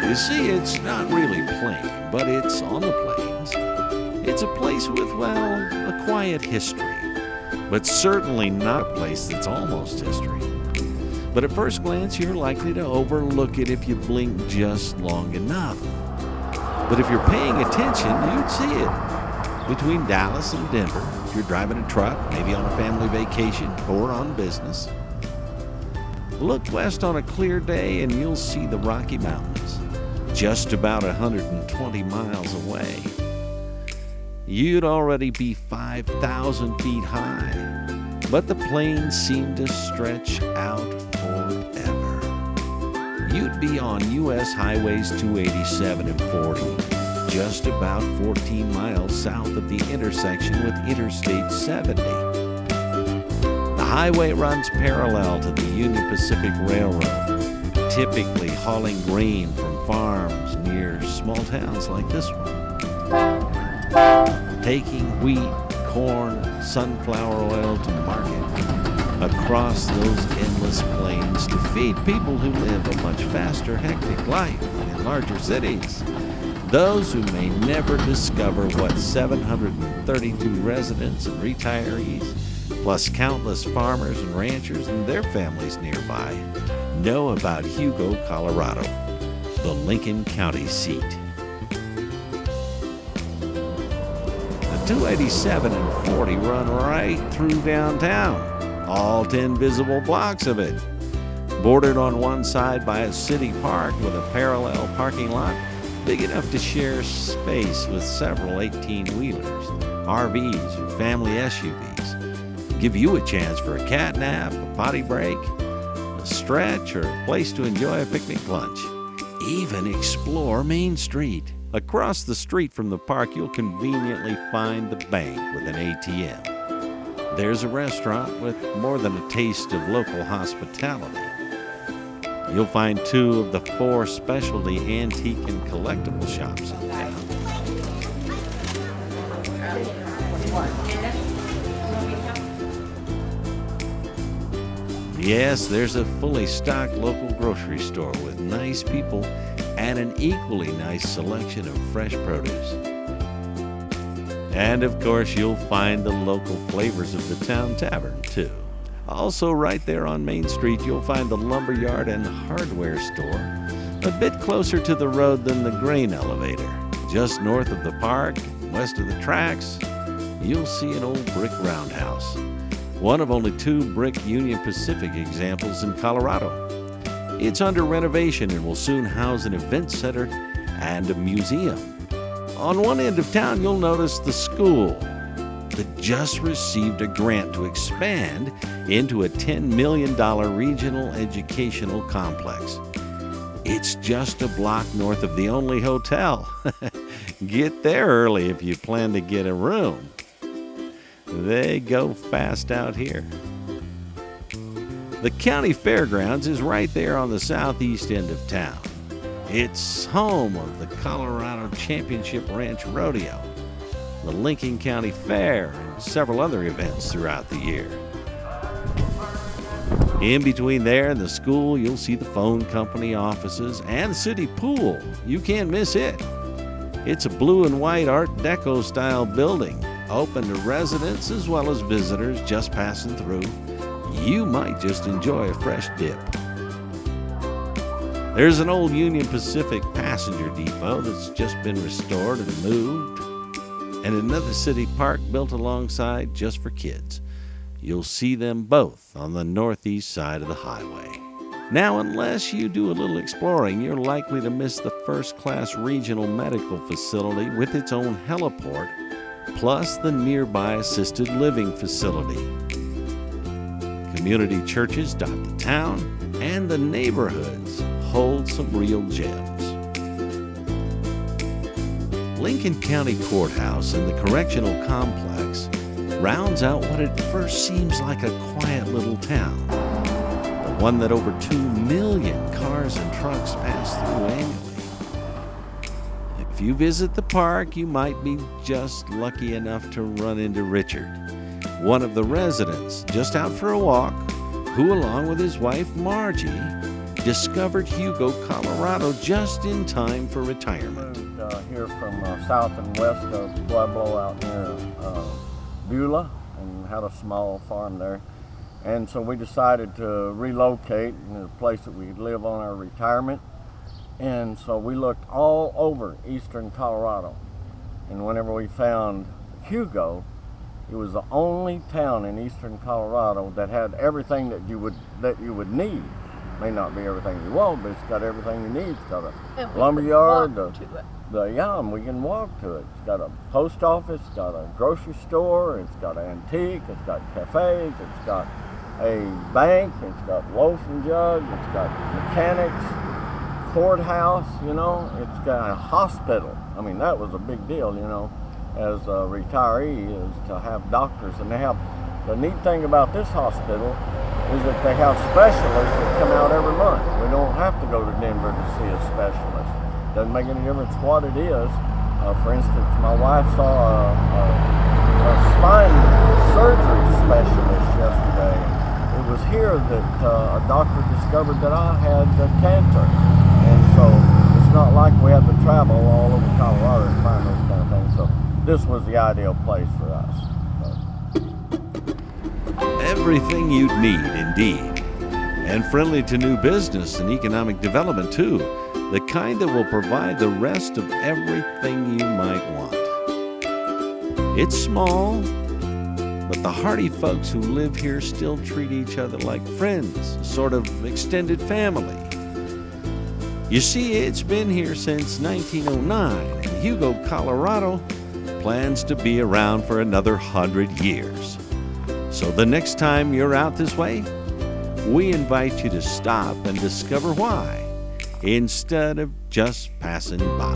You see, it's not really plain, but it's on the plains. It's a place with, well, a quiet history, but certainly not a place that's almost history. But at first glance, you're likely to overlook it if you blink just long enough. But if you're paying attention, you'd see it. Between Dallas and Denver, if you're driving a truck, maybe on a family vacation or on business. Look west on a clear day and you'll see the Rocky Mountains, just about 120 miles away. You'd already be 5,000 feet high, but the plains seem to stretch out forever. You'd be on U.S. Highways 287 and 40, just about 14 miles south of the intersection with Interstate 70. The highway runs parallel to the Union Pacific Railroad, typically hauling grain from farms near small towns like this one. Taking wheat, corn, sunflower oil to market across those endless plains to feed people who live a much faster, hectic life in larger cities. Those who may never discover what 732 residents and retirees, plus countless farmers and ranchers and their families nearby, know about Hugo, Colorado, the Lincoln County seat. The 287 and 40 run right through downtown, all 10 visible blocks of it, bordered on one side by a city park with a parallel parking lot big enough to share space with several 18-wheelers, RVs, or family SUVs. Give you a chance for a cat nap, a potty break, a stretch, or a place to enjoy a picnic lunch. Even explore Mainstreet. Across the street from the park, you'll conveniently find the bank with an ATM. There's a restaurant with more than a taste of local hospitality. You'll find 2 of the 4 specialty antique and collectible shops in town. Yes, there's a fully stocked local grocery store with nice people and an equally nice selection of fresh produce. And of course, you'll find the local flavors of the town tavern, too. Also, right there on Main Street, you'll find the lumberyard and hardware store, a bit closer to the road than the grain elevator. Just north of the park, west of the tracks, you'll see an old brick roundhouse, one of only 2 brick Union Pacific examples in Colorado. It's under renovation and will soon house an event center and a museum. On one end of town, you'll notice the school that just received a grant to expand into a $10 million regional educational complex. It's just a block north of the only hotel. Get there early if you plan to get a room. They go fast out here. The county fairgrounds is right there on the southeast end of town. It's home of the Colorado Championship Ranch Rodeo, the Lincoln County Fair, and several other events throughout the year. In between there and the school, you'll see the phone company offices and the city pool. You can't miss it. It's a blue and white Art Deco style building, open to residents as well as visitors just passing through. You might just enjoy a fresh dip. There's an old Union Pacific passenger depot that's just been restored and moved, and another city park built alongside just for kids. You'll see them both on the northeast side of the highway. Now, unless you do a little exploring, you're likely to miss the first-class regional medical facility with its own heliport, plus the nearby assisted living facility. Community churches dot the town, and the neighborhoods hold some real gems. Lincoln County Courthouse and the Correctional Complex rounds out what at first seems like a quiet little town, but one that over 2 million cars and trucks pass through annually. If you visit the park, you might be just lucky enough to run into Richard, one of the residents just out for a walk, who along with his wife Margie discovered Hugo, Colorado just in time for retirement. Moved here from south and west of Pueblo out near Beulah, and had a small farm there. And so we decided to relocate in a place that we could live on our retirement. And so we looked all over eastern Colorado. And whenever we found Hugo, it was the only town in eastern Colorado that had everything that you would need. May not be everything you want, but it's got everything you need. It's got a lumberyard, and we can walk to it. It's got a post office, it's got a grocery store, it's got an antique, it's got cafes, it's got a bank, it's got loaf and jug, it's got mechanics, courthouse, it's got a hospital. I mean, that was a big deal, as a retiree, is to have doctors. And the neat thing about this hospital is that they have specialists that come out every month. We don't have to go to Denver to see a specialist. Doesn't make any difference what it is. For instance, my wife saw a spine surgery specialist yesterday. It was here that a doctor discovered that I had cancer. And so it's not like we had to travel all over Colorado to find those kind of things. So this was the ideal place for us. Everything you'd need, indeed. And friendly to new business and economic development, too. The kind that will provide the rest of everything you might want. It's small, but the hardy folks who live here still treat each other like friends, a sort of extended family. You see, it's been here since 1909, and Hugo, Colorado plans to be around for another 100 years. So the next time you're out this way, we invite you to stop and discover why, instead of just passing by.